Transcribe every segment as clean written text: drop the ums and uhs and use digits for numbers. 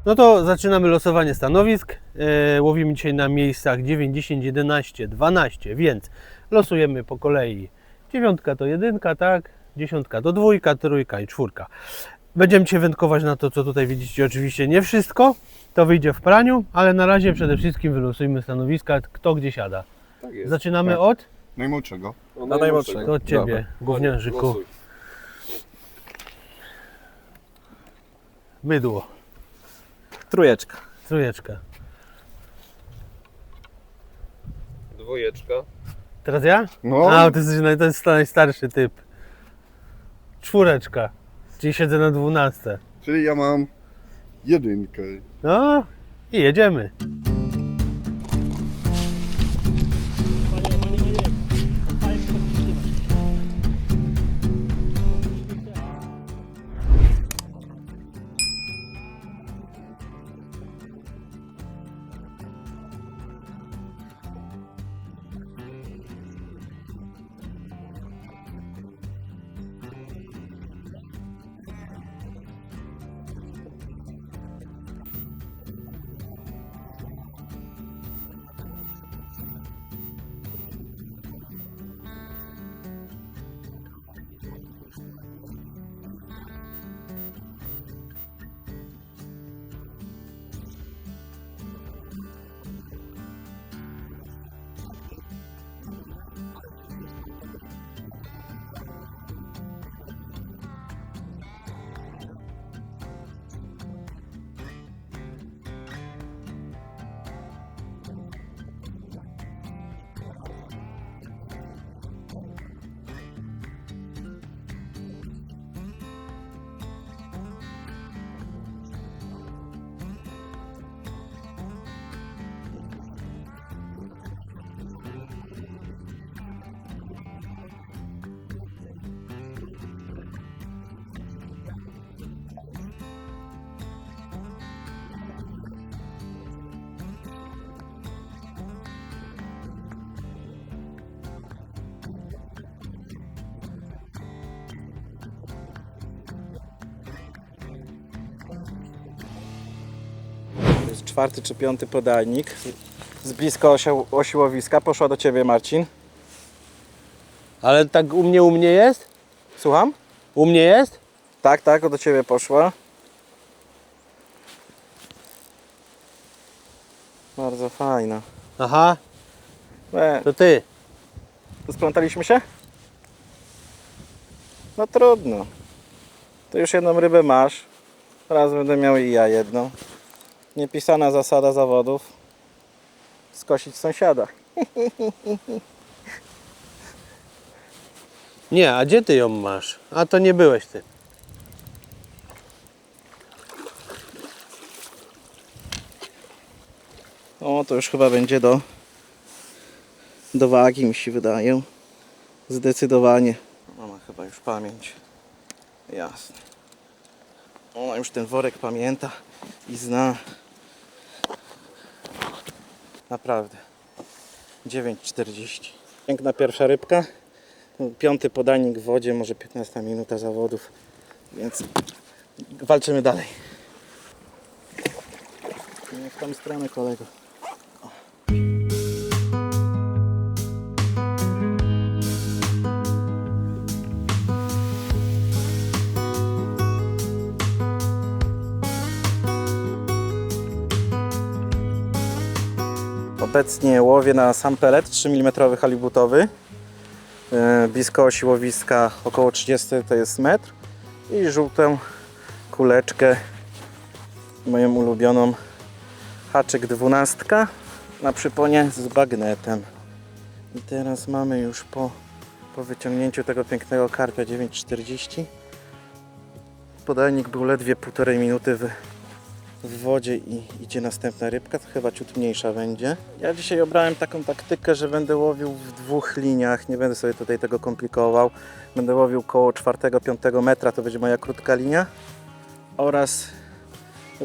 No to zaczynamy losowanie stanowisk. Łowimy dzisiaj na miejscach 9, 10, 11, 12, więc losujemy po kolei. 9 to 1, tak? 10 to 2, 3 i 4. Będziemy dzisiaj wędkować na to, co tutaj widzicie. Oczywiście nie wszystko, to wyjdzie w praniu, ale na razie przede wszystkim wylosujmy stanowiska, kto gdzie siada. Tak jest. Zaczynamy Tak. od? Najmłodszego. Na najmłodszego. To od Ciebie, Dobra. gówniarzyku. Losuj. Mydło, Trójeczka. trójeczka. Dwójeczka. Teraz ja? No. A, to jest najstarszy typ. 4, czyli siedzę na 12. Czyli ja mam 1. No i jedziemy. To jest 4. czy 5. podajnik. Z blisko osi łowiska. Poszła do Ciebie, Marcin. Ale tak u mnie jest? Słucham? U mnie jest? Tak, do Ciebie poszła. Bardzo fajna. Aha, To to ty. splątaliśmy się? No trudno. To już jedną rybę masz. Teraz będę miał i ja jedną. Niepisana zasada zawodów. Skosić sąsiada. Nie, a gdzie ty ją masz? A to nie byłeś ty. O, to już chyba będzie do wagi, mi się wydaje. Zdecydowanie. Ona chyba już pamięć. Jasne. Ona już ten worek pamięta i zna. Naprawdę. 9,40. Piękna pierwsza rybka. 5. podajnik w wodzie, może 15 minuta zawodów. Więc walczymy dalej. Nie w tą stronę, kolego. Obecnie łowię na sam pelet 3 mm halibutowy. Blisko osi łowiska około 30 to jest metr. I żółtą kuleczkę, moją ulubioną, haczyk 12 na przyponie z bagnetem. I teraz mamy już po wyciągnięciu tego pięknego karpia 9,40. Podajnik był ledwie 1,5 minuty w wodzie i idzie następna rybka, to chyba ciut mniejsza będzie. Ja dzisiaj obrałem taką taktykę, że będę łowił w 2 liniach, nie będę sobie tutaj tego komplikował. Będę łowił koło 4-5 metra, to będzie moja krótka linia, oraz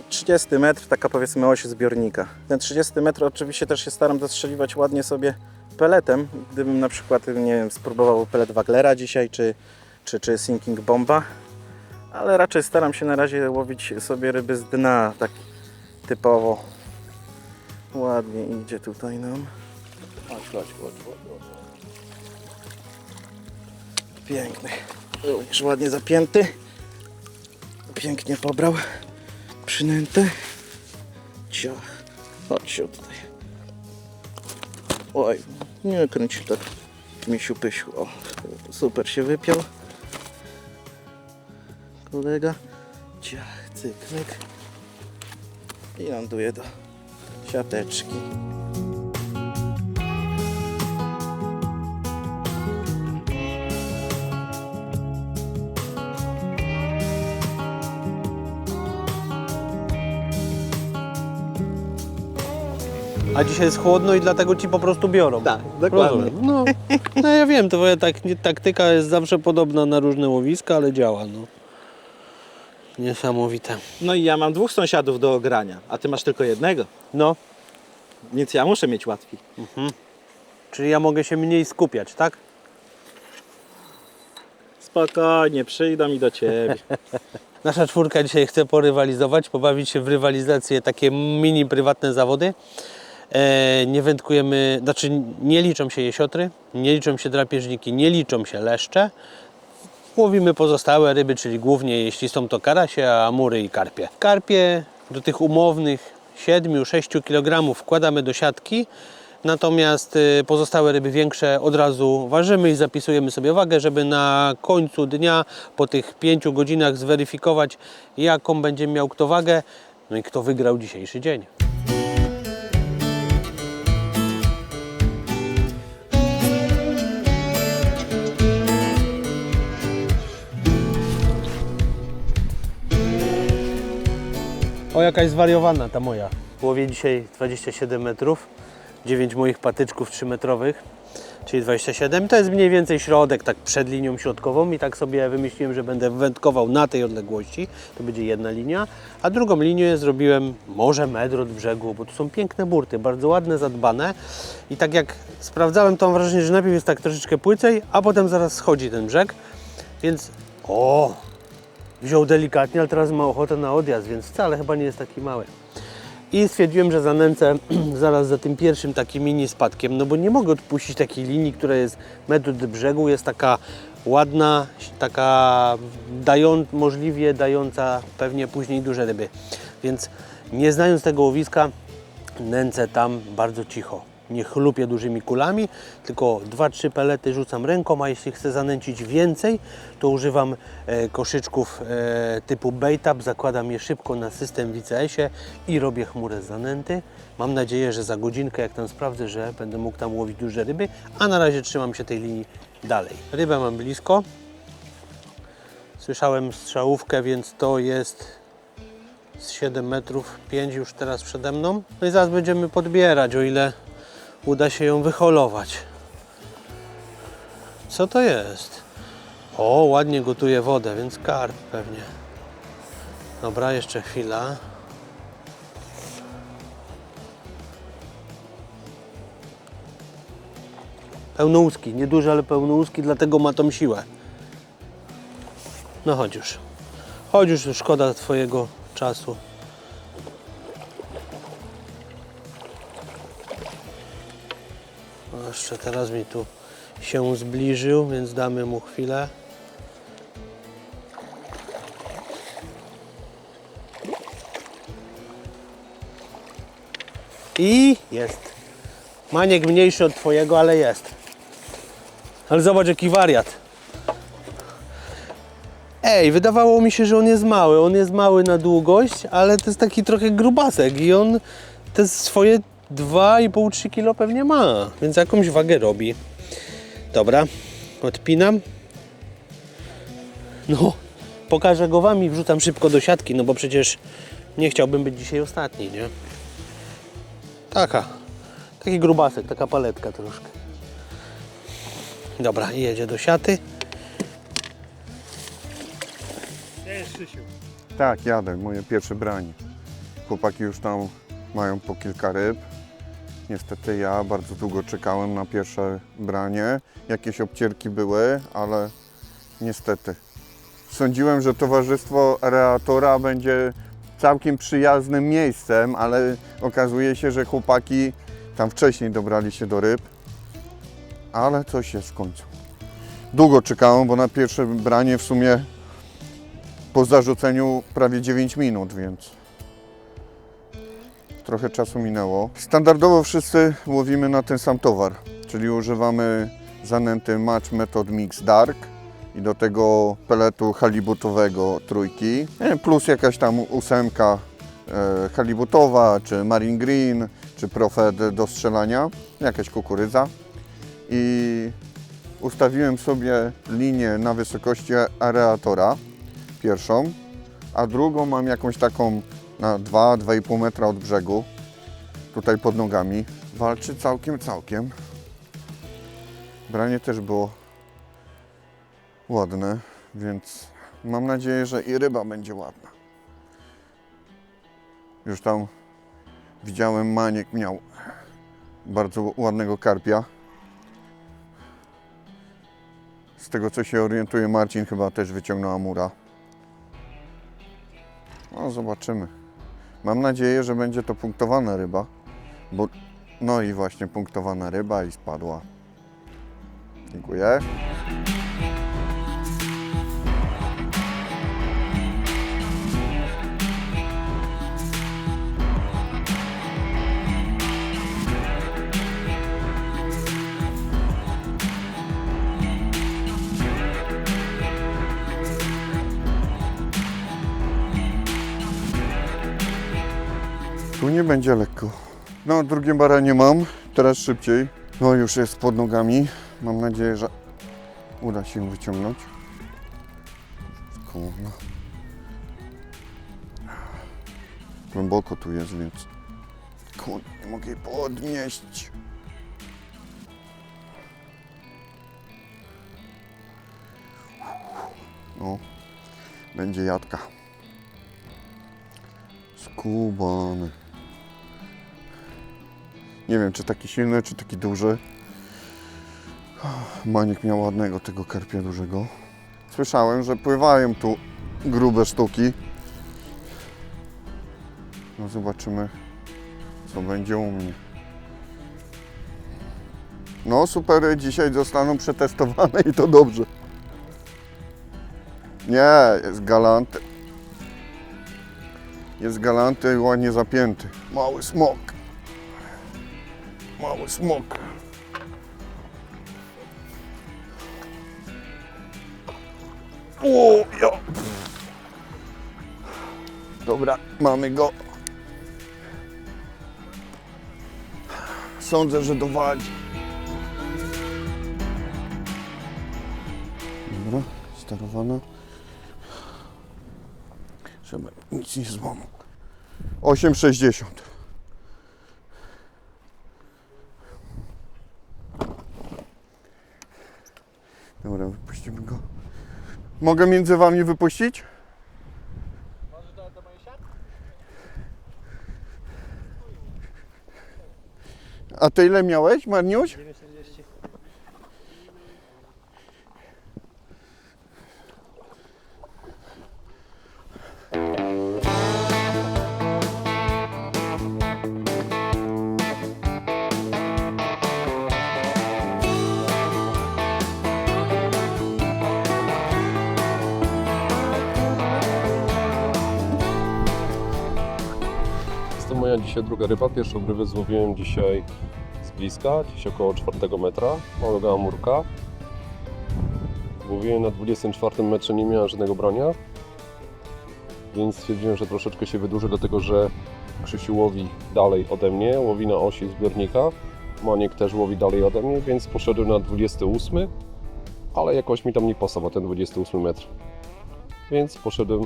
30 metr, taka powiedzmy oś zbiornika. Ten 30 metr oczywiście też się staram zastrzeliwać ładnie sobie peletem, gdybym na przykład, nie wiem, spróbował pelet Waglera dzisiaj, czy Sinking Bomba, ale raczej staram się na razie łowić sobie ryby z dna, tak typowo ładnie idzie tutaj nam. Chodź. Piękny. Już ładnie zapięty. Pięknie pobrał. Przynętę. Ciach. Chodź się tutaj. Oj, nie kręć tak. Misiu pysiu. O, super się wypiął. Kolega. Ciach, cyk, myk. I ląduje do siateczki. A dzisiaj jest chłodno i dlatego ci po prostu biorą. Tak, Rozumiem. No ja wiem, to moja taktyka jest zawsze podobna na różne łowiska, ale działa. No. Niesamowite. No i ja mam 2 sąsiadów do ogrania, a ty masz tylko jednego. No, Więc ja muszę mieć łatwiej. czyli ja mogę się mniej skupiać, tak? Spokojnie, przyjdą i do ciebie. Nasza czwórka dzisiaj chce porywalizować, pobawić się w rywalizację, takie mini prywatne zawody. Nie wędkujemy, znaczy nie liczą się jesiotry, nie liczą się drapieżniki, nie liczą się leszcze. Łowimy pozostałe ryby, czyli głównie jeśli są to karasie, amury i karpie. Karpie do tych umownych 7-6 kg wkładamy do siatki, natomiast pozostałe ryby większe od razu ważymy i zapisujemy sobie wagę, żeby na końcu dnia, po tych 5 godzinach zweryfikować, jaką będzie miał kto wagę, no i kto wygrał dzisiejszy dzień. O, jakaś zwariowana ta moja. Łowię dzisiaj 27 metrów, 9 moich patyczków 3-metrowych, czyli 27. To jest mniej więcej środek, tak przed linią środkową i tak sobie wymyśliłem, że będę wędkował na tej odległości. To będzie jedna linia, a drugą linię zrobiłem może metr od brzegu, bo tu są piękne burty, bardzo ładne, zadbane. I tak jak sprawdzałem, to mam wrażenie, że najpierw jest tak troszeczkę płycej, a potem zaraz schodzi ten brzeg, więc wziął delikatnie, ale teraz ma ochotę na odjazd, więc wcale chyba nie jest taki mały. I stwierdziłem, że zanęcę zaraz za tym pierwszym takim mini spadkiem, no bo nie mogę odpuścić takiej linii, która jest metr od brzegu, jest taka ładna, taka możliwie dająca pewnie później duże ryby. Więc nie znając tego łowiska, nęcę tam bardzo cicho. Nie chlupię dużymi kulami, tylko 2-3 pelety rzucam ręką, a jeśli chcę zanęcić więcej, to używam koszyczków typu bait-up, zakładam je szybko na system w ICS-ie i robię chmurę z zanęty. Mam nadzieję, że za godzinkę, jak tam sprawdzę, że będę mógł tam łowić duże ryby, a na razie trzymam się tej linii dalej. Rybę mam blisko. Słyszałem strzałówkę, więc to jest z 7 metrów, 5 już teraz przede mną. No i zaraz będziemy podbierać, o ile uda się ją wyholować. Co to jest? O, ładnie gotuje wodę, więc karp pewnie. Dobra, jeszcze chwila. Pełnołuski, nieduży, ale pełnołuski, dlatego ma tą siłę. No chodź już. Chodź już, szkoda twojego czasu. Jeszcze teraz mi tu się zbliżył, więc damy mu chwilę. I jest. Maniek mniejszy od twojego, ale jest. Ale zobacz, jaki wariat. Ej, wydawało mi się, że on jest mały. On jest mały na długość, ale to jest taki trochę grubasek i on te swoje 2,5-3 kg pewnie ma, więc jakąś wagę robi. Dobra, odpinam. No, pokażę go wam i wrzucam szybko do siatki, no bo przecież nie chciałbym być dzisiaj ostatni, nie? Taki grubasek, taka paletka troszkę. Dobra, i jedzie do siaty. Tak, jadę, moje pierwsze branie. Chłopaki już tam mają po kilka ryb. Niestety ja bardzo długo czekałem na pierwsze branie. Jakieś obcierki były, ale niestety. Sądziłem, że towarzystwo aeratora będzie całkiem przyjaznym miejscem, ale okazuje się, że chłopaki tam wcześniej dobrali się do ryb, ale coś jest w końcu. Długo czekałem, bo na pierwsze branie w sumie po zarzuceniu prawie 9 minut, więc trochę czasu minęło. Standardowo wszyscy łowimy na ten sam towar, czyli używamy zanęty Match Method Mix Dark i do tego peletu halibutowego trójki, plus jakaś tam 8 halibutowa, czy Marine Green, czy Profet do strzelania, jakaś kukurydza. I ustawiłem sobie linię na wysokości areatora, pierwszą, a drugą mam jakąś taką na 2-2,5 metra od brzegu, tutaj pod nogami. Walczy całkiem. Branie też było ładne, więc mam nadzieję, że i ryba będzie ładna. Już tam widziałem, Maniek miał bardzo ładnego karpia. Z tego co się orientuję, Marcin chyba też wyciągnął amura. No zobaczymy. Mam nadzieję, że będzie to punktowana ryba, bo no i właśnie punktowana ryba i spadła. Dziękuję. Tu nie będzie lekko. No, drugie baranie mam, teraz szybciej. No, już jest pod nogami. Mam nadzieję, że uda się ją wyciągnąć. Kurwa. Głęboko tu jest, więc kurde, nie mogę jej podnieść. No, będzie jadka. Skubany. Nie wiem, czy taki silny, czy taki duży. Maniek miał ładnego tego karpia dużego. Słyszałem, że pływają tu grube sztuki. No zobaczymy, co będzie u mnie. No supery dzisiaj zostaną przetestowane i to dobrze. Nie, jest galanty. Jest galanty i ładnie zapięty. Mały smok. Mały smok. O, ja. Dobra, mamy go. Sądzę, że dowadzi. Dobra, sterowana. Żeby nic nie złamał. 8,60. Dobra, wypuścimy go. Mogę między wami wypuścić? A ty ile miałeś, Marniuś? 9,40. Jest to moja dzisiaj druga ryba. Pierwszą rybę złowiłem dzisiaj z bliska, gdzieś około 4 metra, małego amurka. Łowiłem na 24 metrze, nie miałem żadnego brania, więc stwierdziłem, że troszeczkę się wydłużę, dlatego że Krzysiu łowi dalej ode mnie, łowi na osi zbiornika. Maniek też łowi dalej ode mnie, więc poszedłem na 28, ale jakoś mi tam nie pasował ten 28 metr. Więc poszedłem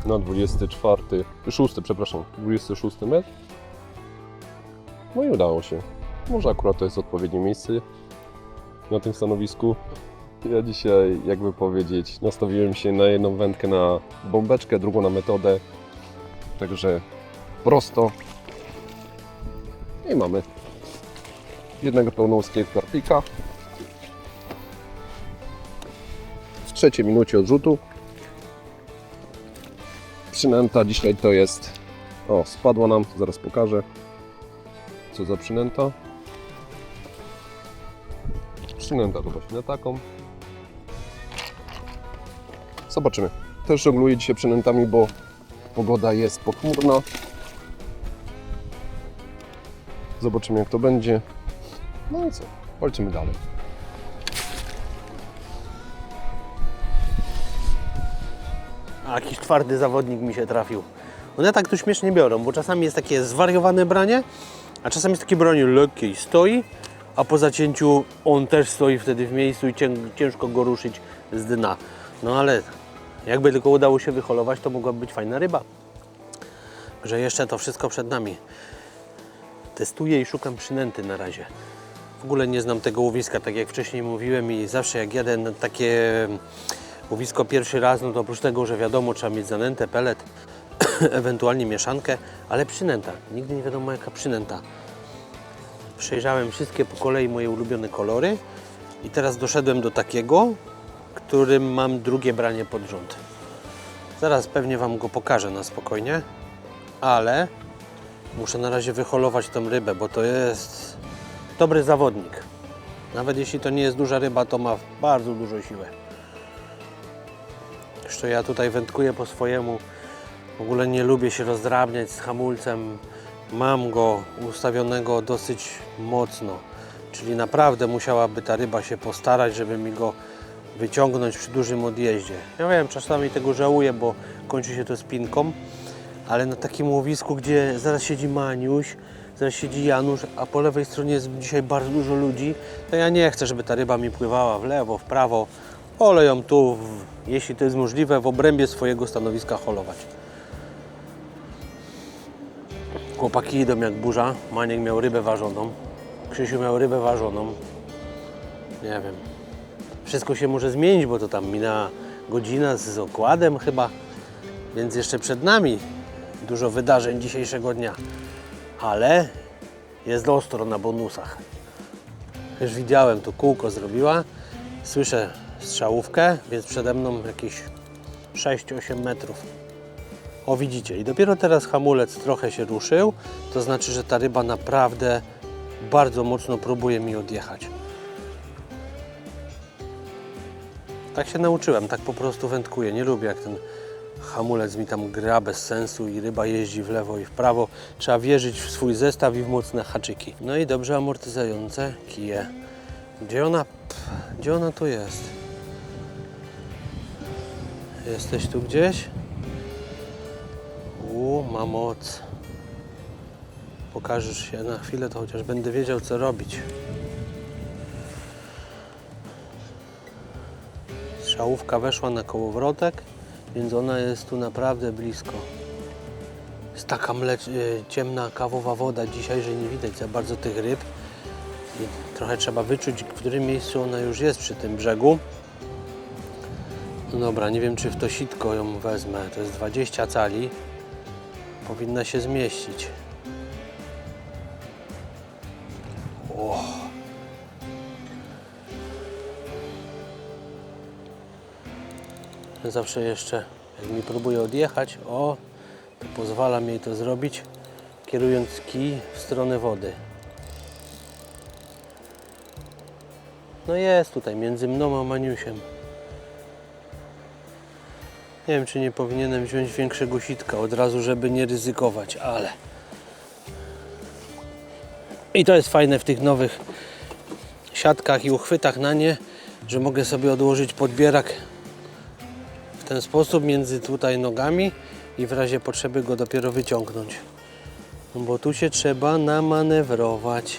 na 26 metr. No i udało się. Może akurat to jest odpowiednie miejsce na tym stanowisku. Ja dzisiaj, jakby powiedzieć, nastawiłem się na jedną wędkę na bombeczkę, drugą na metodę. Także prosto. I mamy jednego pełnołuskiego karpika. W 3 minucie odrzutu. przynęta dzisiaj to jest... O, spadła nam, zaraz pokażę. Co za przynęta? Przynęta to właśnie na taką. Zobaczymy. Też żongluję dzisiaj przynętami, bo pogoda jest pochmurna. Zobaczymy, jak to będzie. No i co? Lecimy dalej. A jakiś twardy zawodnik mi się trafił. One tak tu śmiesznie biorą, bo czasami jest takie zwariowane branie, a czasami jest takie branie lekkie i stoi, a po zacięciu on też stoi wtedy w miejscu i ciężko go ruszyć z dna. No ale jakby tylko udało się wyholować, to mogłaby być fajna ryba. Że jeszcze to wszystko przed nami. Testuję i szukam przynęty na razie. W ogóle nie znam tego łowiska, tak jak wcześniej mówiłem, i zawsze jak jadę na takie łowisko pierwszy raz, no to oprócz tego, że wiadomo, trzeba mieć zanętę, pelet, ewentualnie mieszankę, ale przynęta. Nigdy nie wiadomo, jaka przynęta. Przejrzałem wszystkie po kolei moje ulubione kolory i teraz doszedłem do takiego, którym mam drugie branie pod rząd. Zaraz pewnie Wam go pokażę na spokojnie, ale muszę na razie wyholować tą rybę, bo to jest dobry zawodnik. Nawet jeśli to nie jest duża ryba, to ma bardzo dużą siłę. Jeszcze ja tutaj wędkuję po swojemu. W ogóle nie lubię się rozdrabniać z hamulcem. Mam go ustawionego dosyć mocno. Czyli naprawdę musiałaby ta ryba się postarać, żeby mi go wyciągnąć przy dużym odjeździe. Ja wiem, czasami tego żałuję, bo kończy się to spinką, ale na takim łowisku, gdzie zaraz siedzi Maniuś, zaraz siedzi Janusz, a po lewej stronie jest dzisiaj bardzo dużo ludzi, to ja nie chcę, żeby ta ryba mi pływała w lewo, w prawo. Wolę ją tu, jeśli to jest możliwe, w obrębie swojego stanowiska holować. Chłopaki idą jak burza. Maniek miał rybę ważoną. Krzysiu miał rybę ważoną. Nie wiem. Wszystko się może zmienić, bo to tam minęła godzina z okładem chyba. Więc jeszcze przed nami dużo wydarzeń dzisiejszego dnia. Ale jest ostro na bonusach. Już widziałem, tu kółko zrobiła. Słyszę strzałówkę, więc przede mną jakieś 6-8 metrów. O, widzicie, i dopiero teraz hamulec trochę się ruszył, to znaczy, że ta ryba naprawdę bardzo mocno próbuje mi odjechać. Tak się nauczyłem, tak po prostu wędkuję. Nie lubię, jak ten hamulec mi tam gra bez sensu i ryba jeździ w lewo i w prawo. Trzeba wierzyć w swój zestaw i w mocne haczyki. No i dobrze amortyzujące kije. Gdzie ona tu jest? Jesteś tu gdzieś? Ma moc. Pokażesz się na chwilę, to chociaż będę wiedział, co robić. Strzałówka weszła na kołowrotek, więc ona jest tu naprawdę blisko. Jest taka ciemna, kawowa woda dzisiaj, że nie widać za bardzo tych ryb. I trochę trzeba wyczuć, w którym miejscu ona już jest przy tym brzegu. No dobra, nie wiem, czy w to sitko ją wezmę. To jest 20 cali. Powinna się zmieścić. O. Zawsze jeszcze, jak mi próbuje odjechać, to pozwala mi to zrobić, kierując kij w stronę wody. No jest tutaj, między mną a Maniusiem. Nie wiem, czy nie powinienem wziąć większego sitka od razu, żeby nie ryzykować, ale... I to jest fajne w tych nowych siatkach i uchwytach na nie, że mogę sobie odłożyć podbierak w ten sposób między tutaj nogami i w razie potrzeby go dopiero wyciągnąć. No bo tu się trzeba namanewrować.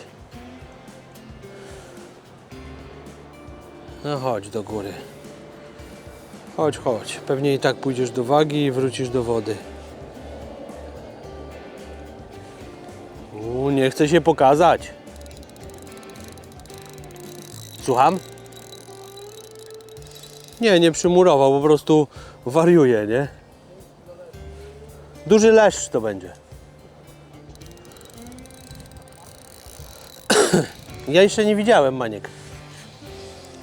No chodź do góry. Chodź, chodź. Pewnie i tak pójdziesz do wagi i wrócisz do wody. Nie chcę się pokazać. Słucham? Nie przymurował, po prostu wariuje, nie? Duży leszcz to będzie. Ja jeszcze nie widziałem, Maniek.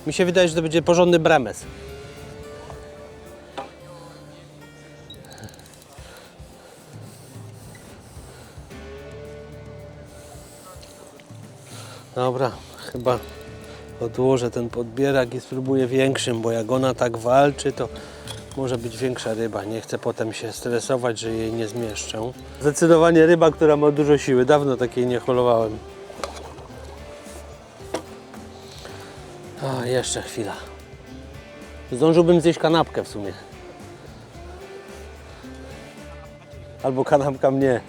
Mi się wydaje, że to będzie porządny bremes. Dobra, chyba odłożę ten podbierak i spróbuję większym, bo jak ona tak walczy, to może być większa ryba. Nie chcę potem się stresować, że jej nie zmieszczę. Zdecydowanie ryba, która ma dużo siły. Dawno takiej nie holowałem. O, jeszcze chwila. Zdążyłbym zjeść kanapkę w sumie. Albo kanapka mnie.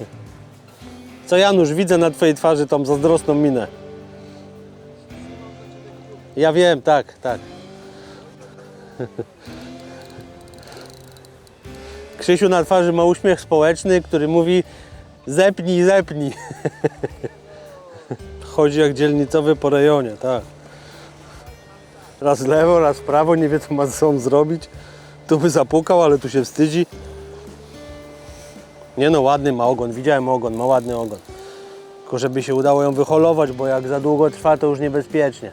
Co Janusz, widzę na twojej twarzy tą zazdrosną minę. Ja wiem, tak. Krzysiu na twarzy ma uśmiech społeczny, który mówi zepnij. Chodzi jak dzielnicowy po rejonie, tak. Raz w lewo, raz w prawo, nie wie co ma ze sobą zrobić. Tu by zapukał, ale tu się wstydzi. Nie no, ładny ma ogon, widziałem ogon, ma ładny ogon. Tylko żeby się udało ją wyholować, bo jak za długo trwa, to już niebezpiecznie.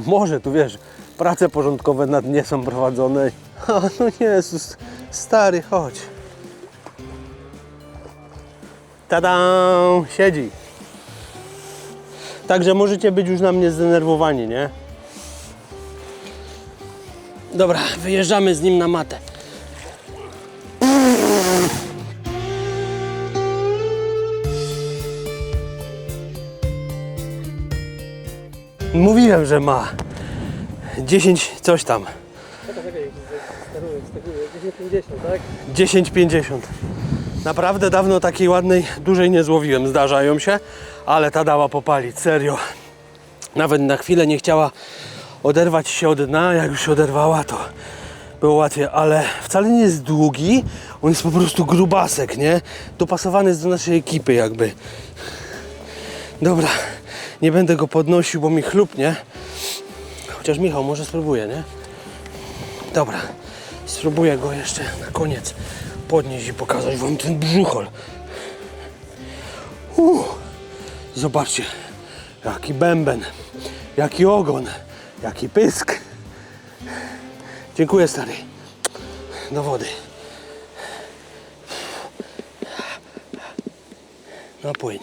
Może, tu wiesz, prace porządkowe nad nie są prowadzone. O, no Jezus, stary, chodź. Tada! Siedzi. Także możecie być już na mnie zdenerwowani, nie? Dobra, wyjeżdżamy z nim na matę. Mówiłem, że ma 10 coś tam. 10,50, tak? 10,50. Naprawdę dawno takiej ładnej, dużej nie złowiłem. Zdarzają się, ale ta dała popalić, serio. Nawet na chwilę nie chciała oderwać się od dna. Jak już się oderwała, to było łatwiej, ale wcale nie jest długi. On jest po prostu grubasek, nie? Dopasowany jest do naszej ekipy jakby. Dobra, nie będę go podnosił, bo mi chlupnie. Chociaż Michał może spróbuje, nie? Dobra, spróbuję go jeszcze na koniec podnieść i pokazać wam ten brzuchol. Zobaczcie, jaki bęben, jaki ogon, jaki pysk. Dziękuję, stary. Do wody. Napłyń.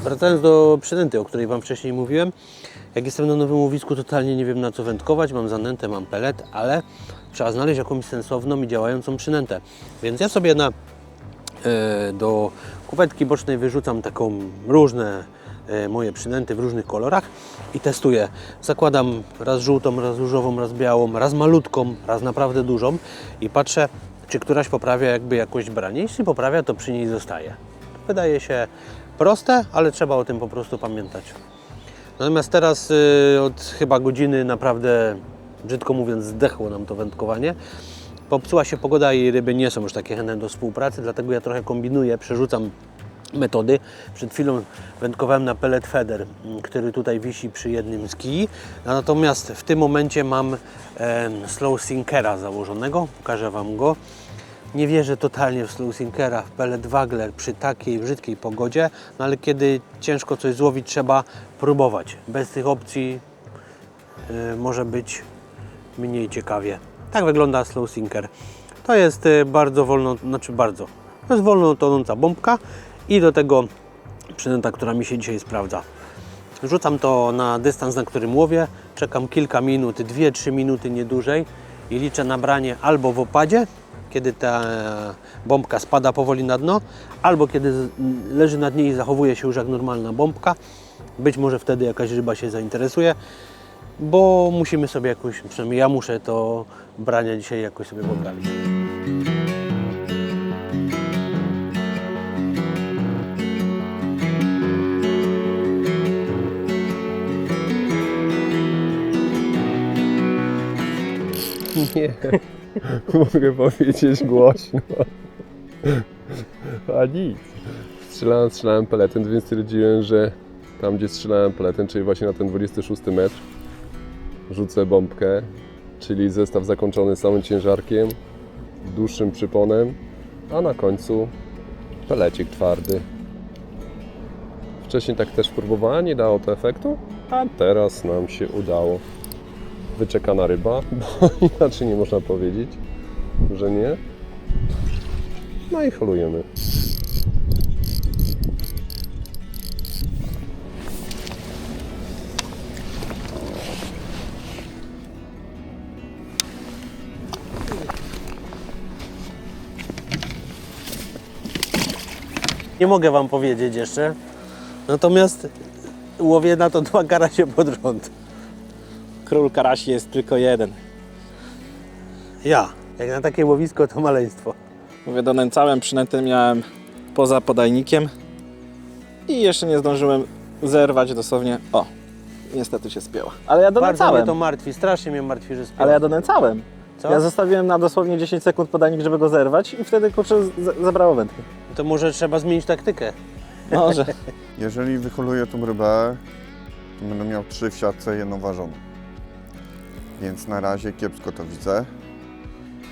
Wracając do przynęty, o której wam wcześniej mówiłem. Jak jestem na nowym łowisku, totalnie nie wiem na co wędkować. Mam zanętę, mam pelet, ale trzeba znaleźć jakąś sensowną i działającą przynętę. Więc ja sobie do kuwetki bocznej wyrzucam taką różne moje przynęty w różnych kolorach i testuję. Zakładam raz żółtą, raz różową, raz białą, raz malutką, raz naprawdę dużą i patrzę, czy któraś poprawia jakby jakość brania. Jeśli poprawia, to przy niej zostaje. Wydaje się proste, ale trzeba o tym po prostu pamiętać. Natomiast teraz od chyba godziny naprawdę, brzydko mówiąc, zdechło nam to wędkowanie. Popsuła się pogoda i ryby nie są już takie chętne do współpracy, dlatego ja trochę kombinuję, przerzucam metody. Przed chwilą wędkowałem na pellet feeder, który tutaj wisi przy jednym z kij. Natomiast w tym momencie mam slow sinkera założonego, pokażę wam go. Nie wierzę totalnie w slow sinkera, w pellet wagler przy takiej brzydkiej pogodzie, no ale kiedy ciężko coś złowić, trzeba próbować. Bez tych opcji może być mniej ciekawie. Tak wygląda slow sinker. To jest bardzo wolno, to jest wolno tonąca bombka i do tego przynęta, która mi się dzisiaj sprawdza. Rzucam to na dystans, na którym łowię, czekam kilka minut, 2-3 minuty, nie dłużej i liczę na branie albo w opadzie, kiedy ta bombka spada powoli na dno, albo kiedy leży na dnie i zachowuje się już jak normalna bombka. Być może wtedy jakaś ryba się zainteresuje, bo musimy sobie jakoś, przynajmniej ja muszę to brania dzisiaj jakoś sobie poprawić. Nie. Mogę powiedzieć głośno. A nic. Strzelałem peletem, więc stwierdziłem, że tam gdzie strzelałem peletem, czyli właśnie na ten 26 metr, rzucę bombkę, czyli zestaw zakończony samym ciężarkiem, dłuższym przyponem, a na końcu pelecik twardy. Wcześniej tak też próbowałem, nie dało to efektu, a teraz nam się udało. Wyczekana ryba, bo inaczej nie można powiedzieć, że nie. No i holujemy. Nie mogę Wam powiedzieć jeszcze. Natomiast łowię na to 2 karasie pod rząd. Król karasi jest tylko jeden. Ja. Jak na takie łowisko to maleństwo. Mówię, donęcałem, przynętę miałem poza podajnikiem i jeszcze nie zdążyłem zerwać dosłownie. O, niestety się spięła. Ale ja Bardzo mnie donęcałem. to martwi, strasznie mnie martwi, że spięło. Ale ja donęcałem. Co? Ja zostawiłem na dosłownie 10 sekund podajnik, żeby go zerwać i wtedy kurczę zabrało wędkę. To może trzeba zmienić taktykę. Może. Jeżeli wyholuję tą rybę, to będę miał 3 w siatce, 1 ważoną. Więc na razie kiepsko to widzę.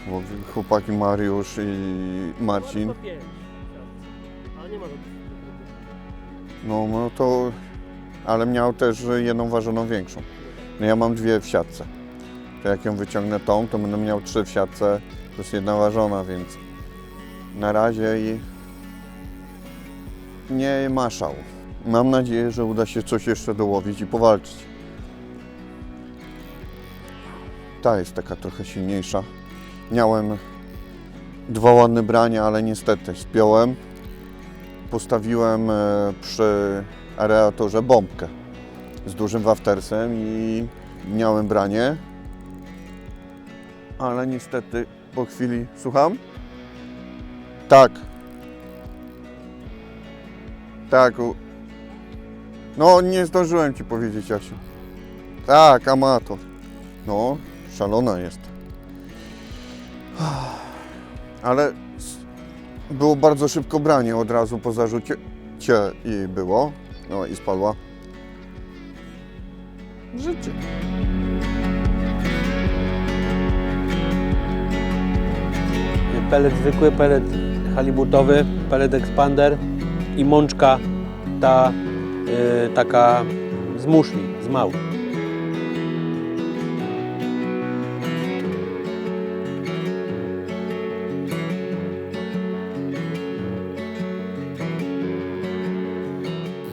Bo chłopaki Mariusz i Marcin. No to... Ale miał też 1 ważoną większą. No ja mam 2 w siatce. To jak ją wyciągnę tą, to będę miał 3 w siatce plus 1 ważona, więc na razie nie ma szału. Mam nadzieję, że uda się coś jeszcze dołowić i powalczyć. Ta jest taka trochę silniejsza. Miałem 2 ładne brania, ale niestety spiąłem. Postawiłem przy aeratorze bombkę z dużym waftersem i miałem branie. Ale niestety po chwili... Słucham? Tak. Tak. No nie zdążyłem Ci powiedzieć, Jasiu. Tak, amator. No, szalona jest. Ale było bardzo szybko branie od razu po zarzucie i było. No i spadła. Życie. Pelet zwykły, pelet halibutowy, pelet expander i mączka ta taka z muszli, z mału.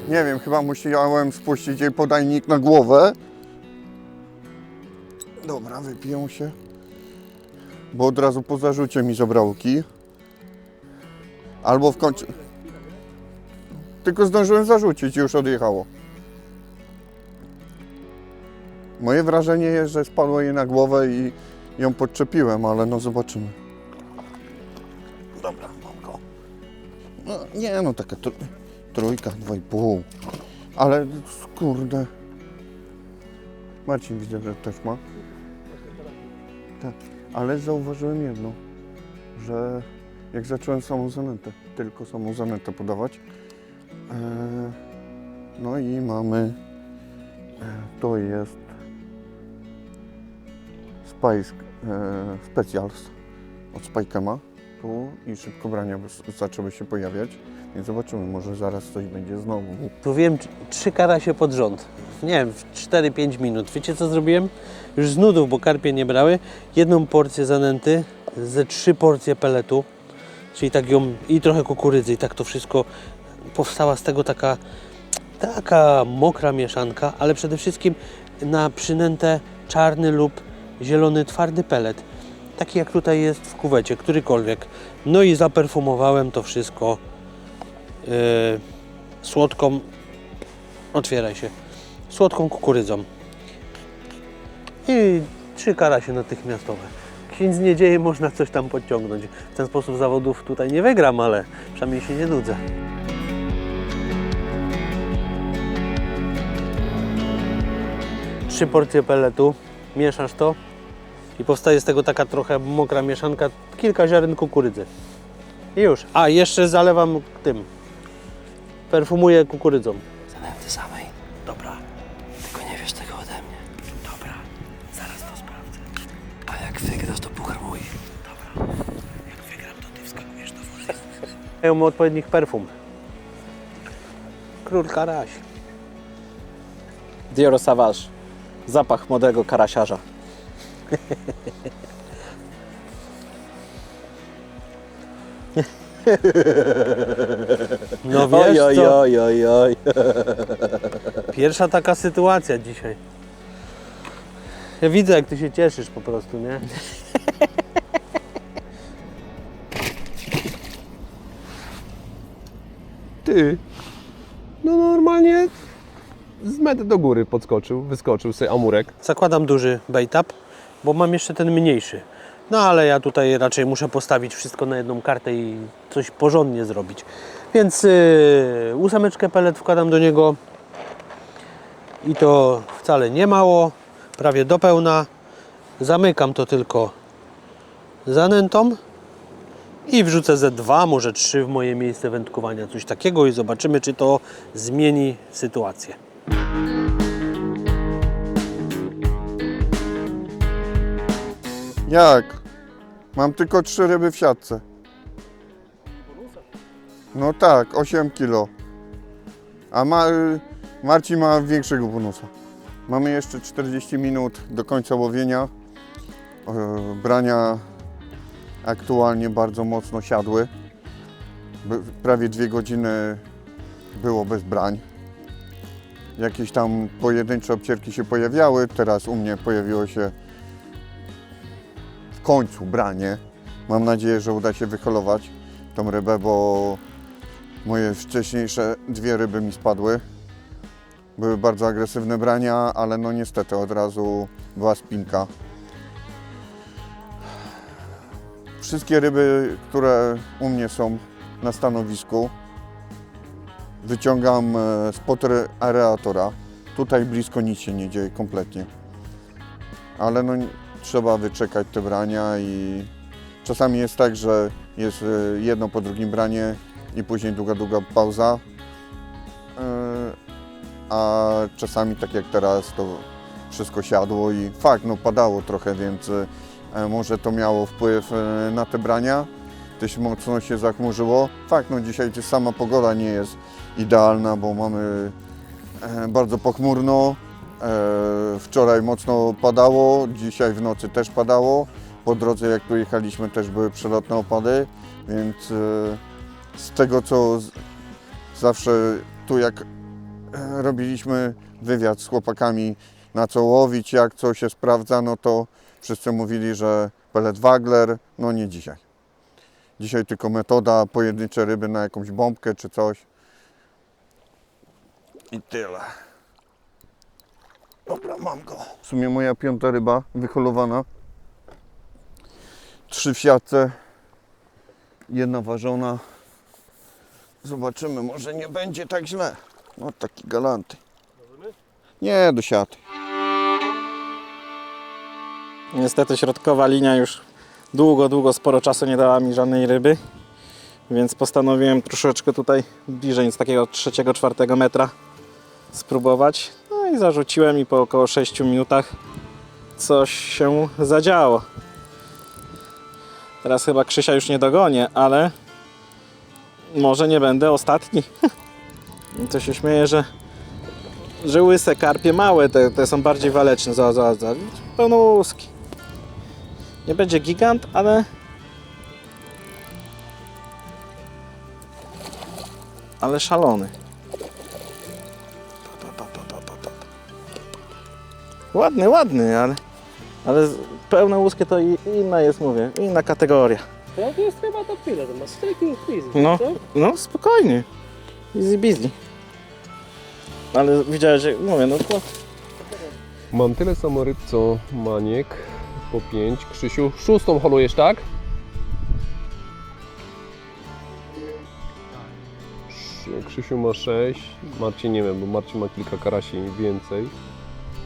Nie wiem, chyba musiałem spuścić jej podajnik na głowę. Dobra, wypiję się. Bo od razu po zarzucie mi zabrało kij. Albo w końcu... Tylko zdążyłem zarzucić i już odjechało. Moje wrażenie jest, że spadło jej na głowę i ją podczepiłem, ale no zobaczymy. Dobra, mam go. No, nie no, taka trójka, 2,5. Ale kurde. Marcin widzę, że też ma. Tak, ale zauważyłem jedno, że jak zacząłem samą zanętę, tylko samą zanętę podawać, no i mamy, to jest Spice Specials od Spikema, tu i szybko brania zaczęły się pojawiać, więc zobaczymy, może zaraz coś będzie znowu. Tu wiem 3 karasie pod rząd. Nie wiem, w 4-5 minut. Wiecie co zrobiłem? Już z nudów, bo karpie nie brały. 1 porcję zanęty, ze 3 porcje peletu, czyli tak ją i trochę kukurydzy i tak to wszystko powstała z tego taka mokra mieszanka, ale przede wszystkim na przynętę czarny lub zielony twardy pelet. Taki jak tutaj jest w kuwecie, którykolwiek. No i zaperfumowałem to wszystko słodką, otwieraj się, słodką kukurydzą. I 3 karasie natychmiastowe. Jak się nic nie dzieje, można coś tam podciągnąć. W ten sposób zawodów tutaj nie wygram, ale przynajmniej się nie nudzę. Trzy porcje peletu, mieszasz to I powstaje z tego taka trochę mokra mieszanka, kilka ziaren kukurydzy. I już. A, jeszcze zalewam tym. Perfumuję kukurydzą. Zanęty samej. Dobra. Tylko nie wiesz tego ode mnie. Dobra. Zaraz to sprawdzę. A jak wygrasz, to puchar mój. Dobra. Jak wygram, to ty wskakujesz do wody. Mają odpowiednich perfum. Król Karaś. Dior Sauvage. Zapach młodego karasiarza. No wiesz co? oj. Pierwsza taka sytuacja dzisiaj. Ja widzę, jak ty się cieszysz po prostu, nie? Ty, no normalnie z metry do góry wyskoczył sobie amurek. Zakładam duży bait-up, bo mam jeszcze ten mniejszy. No ale ja tutaj raczej muszę postawić wszystko na jedną kartę i coś porządnie zrobić. Więc 8 pelet wkładam do niego. I to wcale nie mało, prawie do pełna. Zamykam to tylko zanętą i wrzucę ze 2, może 3 w moje miejsce wędkowania, coś takiego i zobaczymy, czy to zmieni sytuację. Jak? Mam tylko 3 ryby w siatce. No tak, 8 kilo. A Marcin ma większego bonusa. Mamy jeszcze 40 minut do końca łowienia. Brania aktualnie bardzo mocno siadły. Prawie 2 godziny było bez brań. Jakieś tam pojedyncze obcierki się pojawiały. Teraz u mnie pojawiło się w końcu branie. Mam nadzieję, że uda się wyholować tą rybę, bo moje wcześniejsze 2 ryby mi spadły. Były bardzo agresywne brania, ale no niestety od razu była spinka. Wszystkie ryby, które u mnie są na stanowisku, wyciągam spod aeratora. Tutaj blisko nic się nie dzieje kompletnie. Ale no trzeba wyczekać te brania i czasami jest tak, że jest jedno po drugim branie i później długa pauza. A czasami tak jak teraz to wszystko siadło i fakt, no padało trochę, więc może to miało wpływ na te brania. Dość mocno się zachmurzyło. Fakt, no dzisiaj sama pogoda nie jest idealna, bo mamy bardzo pochmurno. Wczoraj mocno padało, dzisiaj w nocy też padało. Po drodze jak tu jechaliśmy też były przelotne opady, więc z tego co zawsze tu jak robiliśmy wywiad z chłopakami na co łowić, jak co się sprawdza, no to wszyscy mówili, że pelet wagler, no nie dzisiaj. Dzisiaj tylko metoda, pojedyncze ryby na jakąś bombkę czy coś. I tyle. Dobra, mam go. W sumie moja 5. ryba wyholowana. 3 w siatce. 1 ważona. Zobaczymy, może nie będzie tak źle. No taki galanty. Nie, do siaty. Niestety środkowa linia już długo, sporo czasu nie dała mi żadnej ryby. Więc postanowiłem troszeczkę tutaj bliżej z takiego 3-4 metra spróbować. No i zarzuciłem i po około 6 minutach coś się zadziało. Teraz chyba Krzysia już nie dogonię, ale może nie będę ostatni. To się śmieję, że łyse karpie małe, te są bardziej waleczne. Zobacz. Pełnołuski. Nie będzie gigant, ale szalony. Ładny, ale pełnołuskie to inna jest, mówię, inna kategoria. No to jest chyba to tyle, to ma striking easy. No spokojnie. Easy busy. Ale widziałeś, że mówię, no to... Mam tyle samo ryb co Maniek, po 5. Krzysiu, 6. holujesz, tak? Krzysiu ma 6, Marcin nie wiem, bo Marcin ma kilka karasi więcej.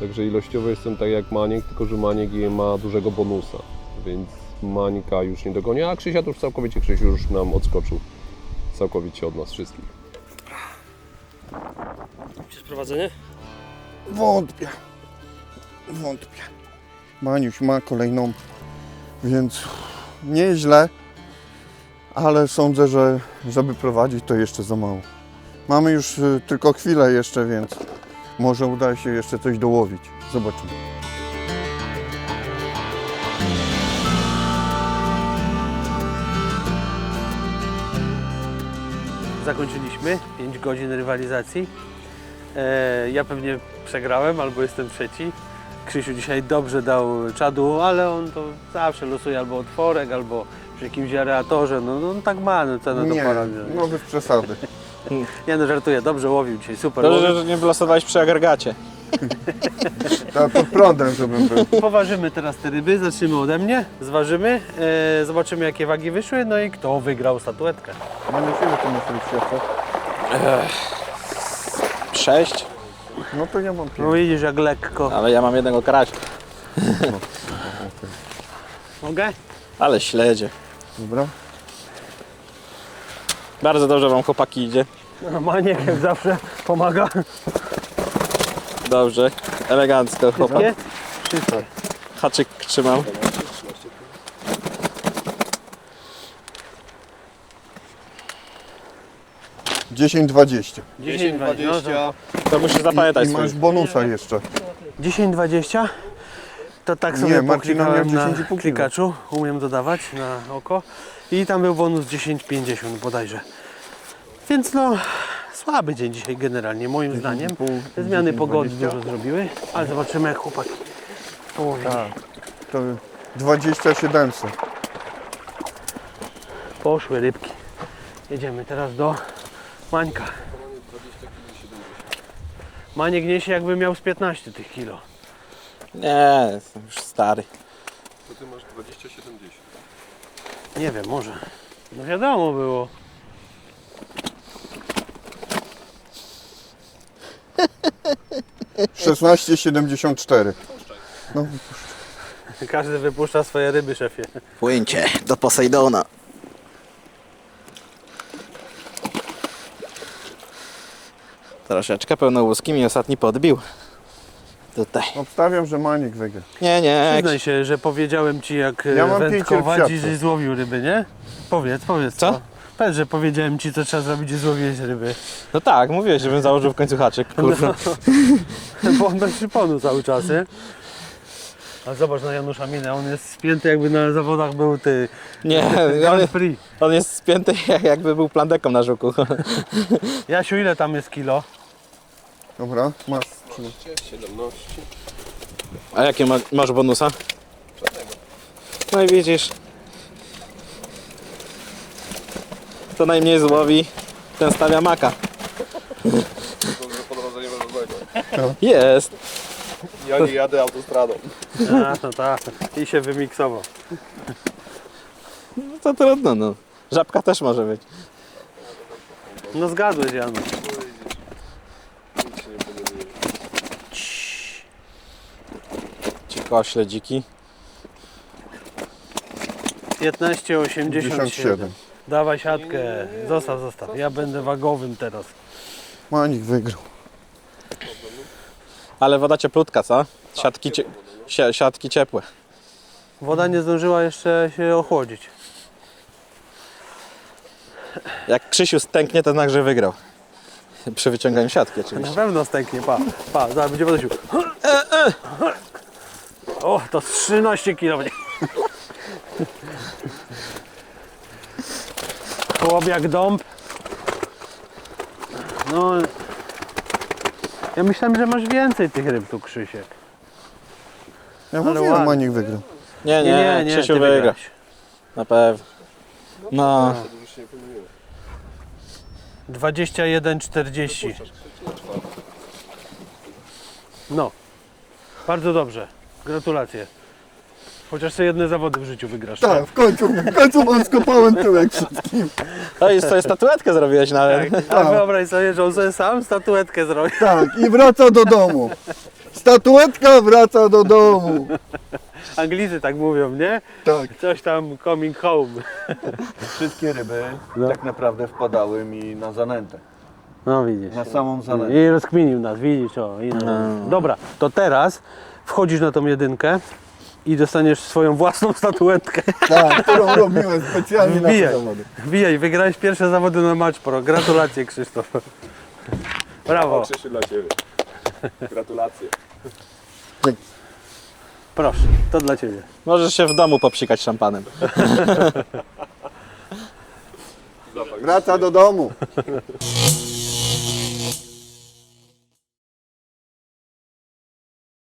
Także ilościowo jestem tak jak Maniek, tylko że Maniek ma dużego bonusa, więc Mańka już nie dogoni, a Krzysia to już całkowicie, Krzysiu już nam odskoczył całkowicie od nas wszystkich. Przez prowadzenie? Wątpię. Maniuś ma kolejną, więc nieźle, ale sądzę, że żeby prowadzić to jeszcze za mało. Mamy już tylko chwilę jeszcze, więc może uda się jeszcze coś dołowić. Zobaczymy. Zakończyliśmy 5 godzin rywalizacji. Ja pewnie przegrałem albo jestem trzeci. Krzysiu dzisiaj dobrze dał czadu, ale on to zawsze losuje albo otworek, albo przy jakimś aeratorze. No tak ma, no co na to Nie, poradzę. no bez przesady. Nie no, żartuję, dobrze łowił dzisiaj, super Dobrze, łowił. że nie wylosowałeś przy agregacie. Tak pod prądem, żebym był. Poważymy teraz te ryby, zaczniemy ode mnie, zważymy, zobaczymy jakie wagi wyszły, no i kto wygrał statuetkę. Maniuś, ile ty masz liść jeszcze? 6, No to ja mam 5. No widzisz jak lekko. ale ja mam jednego karasia. Mogę? Ale śledzie. Dobra. Bardzo dobrze wam chłopaki idzie. No, Maniek jak zawsze pomaga. Dobrze, elegancko chłopak. Nie? Wszystkie. Haczyk trzymam. Dziesięć 20. 10-20. To musisz zapamiętać I swój. masz bonusa jeszcze. 10-20. To tak sobie Nie, Marcina miał poklikałem na 10,5 kg. klikaczu, umiem dodawać na oko. I tam był bonus 10,50 bodajże. Więc no, słaby dzień dzisiaj generalnie, moim zdaniem. Te zmiany pogody 20. dużo zrobiły, ale zobaczymy jak chłopaki połowili. Tak. To 2700. Poszły rybki. Jedziemy teraz do Mańka. Maniek niesie jakby miał z 15 tych kilo. Nie, jestem już stary. To ty masz 20-70. Nie wiem, może. No wiadomo było. Szesnaście 74. No, Każdy wypuszcza swoje ryby, szefie. Płyńcie do Posejdona. Troszeczkę pełnołuski mi ostatni podbił. Tutaj. obstawiam, że Maniek wygra. Nie. Przyznaj się, że powiedziałem ci jak Ja mam wędkować 5 i siatce. żeś złowił ryby, nie? Powiedz Co? Powiedz, że powiedziałem ci co trzeba zrobić i złowiłeś ryby. No tak, mówiłeś, żebym założył w końcu haczyk. Kurwa. Bo on bez przyponu cały czas, nie? A zobacz na Janusza minę, on jest spięty jakby na zawodach był ty Nie, Grand Prix. on jest spięty jakby był plandeką na żuku. Jasiu, ile tam jest kilo? Dobra, masz. 17. A jakie masz bonusa? No i widzisz. To najmniej złowi, ten stawia maka. Po drodze nie będę Jest. Ja nie jadę autostradą. A, no tak. I się wymiksował. No to trudno, no. Żabka też może być. No zgadłeś, Janusz. Cicho, śledziki. 15,87. 57. Dawaj siatkę. Zostaw. Ja będę wagowym teraz. Manik wygrał. Ale woda cieplutka, co? Siatki ciepłe. Woda nie zdążyła jeszcze się ochłodzić. Jak Krzysiu stęknie, to znak, że wygrał. Przy wyciąganiu siatki Na oczywiście. pewno stęknie, pa, zaraz będzie podnosił. O, to 13 kg będzie. Chłop jak dąb. No, ja myślałem, że masz więcej tych ryb tu, Krzysiek. Ja Ale mówiłem, ładnie. Manik wygrał. Nie, Krzysiu ty wygra. wygrałeś. Na pewno. No, 21,40. No, bardzo dobrze. Gratulacje. Chociaż te jedne zawody w życiu wygrasz. Tak, w końcu mam skopałem tyłek wszystkim. to jest sobie statuetkę zrobiłeś nawet. A wyobraź sobie, że on sobie sam statuetkę zrobił. Tak, i wraca do domu. Statuetka wraca do domu. Anglicy tak mówią, nie? Tak. Coś tam coming home. Wszystkie ryby No. tak naprawdę wpadały mi na zanętę. No widzisz. Na samą zanętę. I rozkminił nas, widzisz, o. Dobra, to teraz wchodzisz na tą jedynkę i dostaniesz swoją własną statuetkę. Tak, którą robiłem specjalnie na te Wbijaj, zawody. wbijaj, wygrałeś pierwsze zawody na Match Pro. Gratulacje, Krzysztof. Brawo, Krzysiu dla Ciebie. Gratulacje. proszę, to dla Ciebie. Możesz się w domu popsikać szampanem. Wraca do domu.